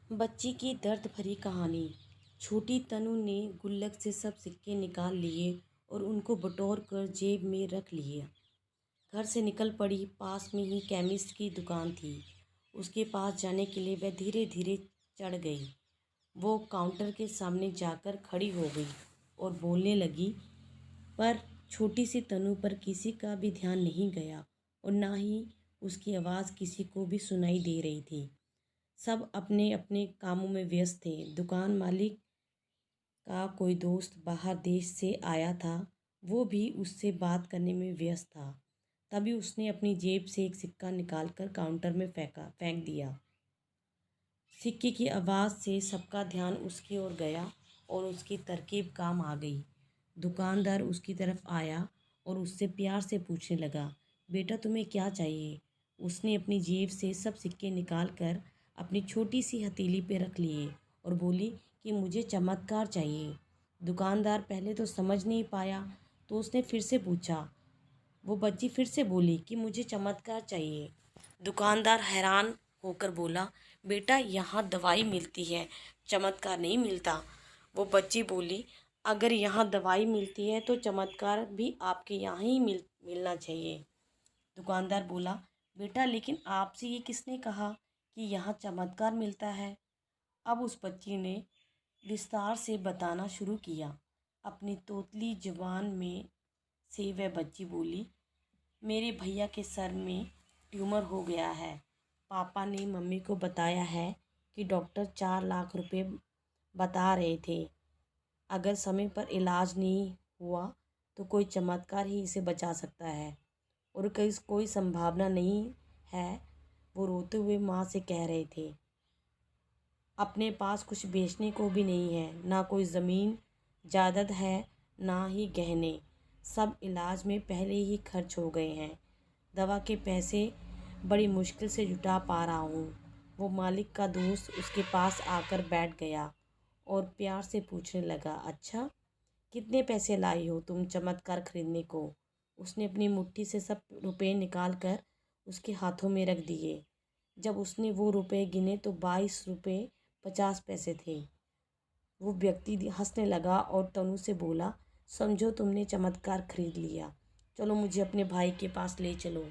बच्ची की दर्द भरी कहानी। छोटी तनु ने गुल्लक से सब सिक्के निकाल लिए और उनको बटोर कर जेब में रख लिया। घर से निकल पड़ी। पास में ही केमिस्ट की दुकान थी। उसके पास जाने के लिए वह धीरे धीरे चढ़ गई। वो काउंटर के सामने जाकर खड़ी हो गई और बोलने लगी, पर छोटी सी तनु पर किसी का भी ध्यान नहीं गया और ना ही उसकी आवाज़ किसी को भी सुनाई दे रही थी। सब अपने अपने कामों में व्यस्त थे। दुकान मालिक का कोई दोस्त बाहर देश से आया था, वो भी उससे बात करने में व्यस्त था। तभी उसने अपनी जेब से एक सिक्का निकालकर काउंटर में फेंक दिया। सिक्के की आवाज़ से सबका ध्यान उसकी ओर गया और उसकी तरकीब काम आ गई। दुकानदार उसकी तरफ आया और उससे प्यार से पूछने लगा, बेटा तुम्हें क्या चाहिए? उसने अपनी जेब से सब सिक्के निकाल कर अपनी छोटी सी हथेली पे रख लिए और बोली कि मुझे चमत्कार चाहिए। दुकानदार पहले तो समझ नहीं पाया, तो उसने फिर से पूछा। वो बच्ची फिर से बोली कि मुझे चमत्कार चाहिए। दुकानदार हैरान होकर बोला, बेटा यहाँ दवाई मिलती है, चमत्कार नहीं मिलता। वो बच्ची बोली, अगर यहाँ दवाई मिलती है तो चमत्कार भी आपके यहाँ ही मिलना चाहिए। दुकानदार बोला, बेटा लेकिन आपसे ये किसने कहा कि यहाँ चमत्कार मिलता है? अब उस बच्ची ने विस्तार से बताना शुरू किया। अपनी तोतली जुबान में से वह बच्ची बोली, मेरे भैया के सर में ट्यूमर हो गया है। पापा ने मम्मी को बताया है कि डॉक्टर 4 लाख रुपए बता रहे थे। अगर समय पर इलाज नहीं हुआ तो कोई चमत्कार ही इसे बचा सकता है और कोई संभावना नहीं है। वो रोते हुए माँ से कह रहे थे, अपने पास कुछ बेचने को भी नहीं है, ना कोई ज़मीन जायदाद है, ना ही गहने। सब इलाज में पहले ही खर्च हो गए हैं। दवा के पैसे बड़ी मुश्किल से जुटा पा रहा हूँ। वो मालिक का दोस्त उसके पास आकर बैठ गया और प्यार से पूछने लगा, अच्छा कितने पैसे लाई हो तुम चमत्कार खरीदने को? उसने अपनी मुट्ठी से सब रुपए निकाल कर उसके हाथों में रख दिए। जब उसने वो रुपए गिने तो 22 रुपये 50 पैसे थे। वो व्यक्ति हंसने लगा और तनु से बोला, समझो तुमने चमत्कार खरीद लिया, चलो मुझे अपने भाई के पास ले चलो।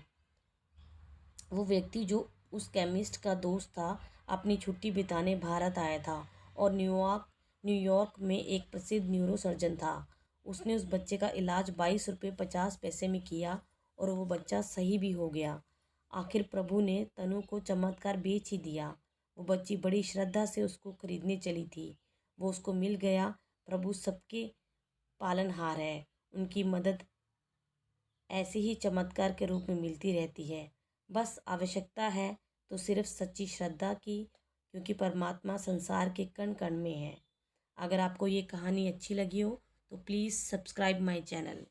वो व्यक्ति जो उस केमिस्ट का दोस्त था, अपनी छुट्टी बिताने भारत आया था और न्यूयॉर्क में एक प्रसिद्ध न्यूरो सर्जन था। उसने उस बच्चे का इलाज 22 रुपये 50 पैसे में किया और वो बच्चा सही भी हो गया। आखिर प्रभु ने तनु को चमत्कार बेच ही दिया। वो बच्ची बड़ी श्रद्धा से उसको खरीदने चली थी। वो उसको मिल गया। प्रभु सबके पालनहार है। उनकी मदद ऐसे ही चमत्कार के रूप में मिलती रहती है। बस आवश्यकता है तो सिर्फ सच्ची श्रद्धा की, क्योंकि परमात्मा संसार के कण कण में है। अगर आपको ये कहानी अच्छी लगी हो तो प्लीज़ सब्सक्राइब माय चैनल।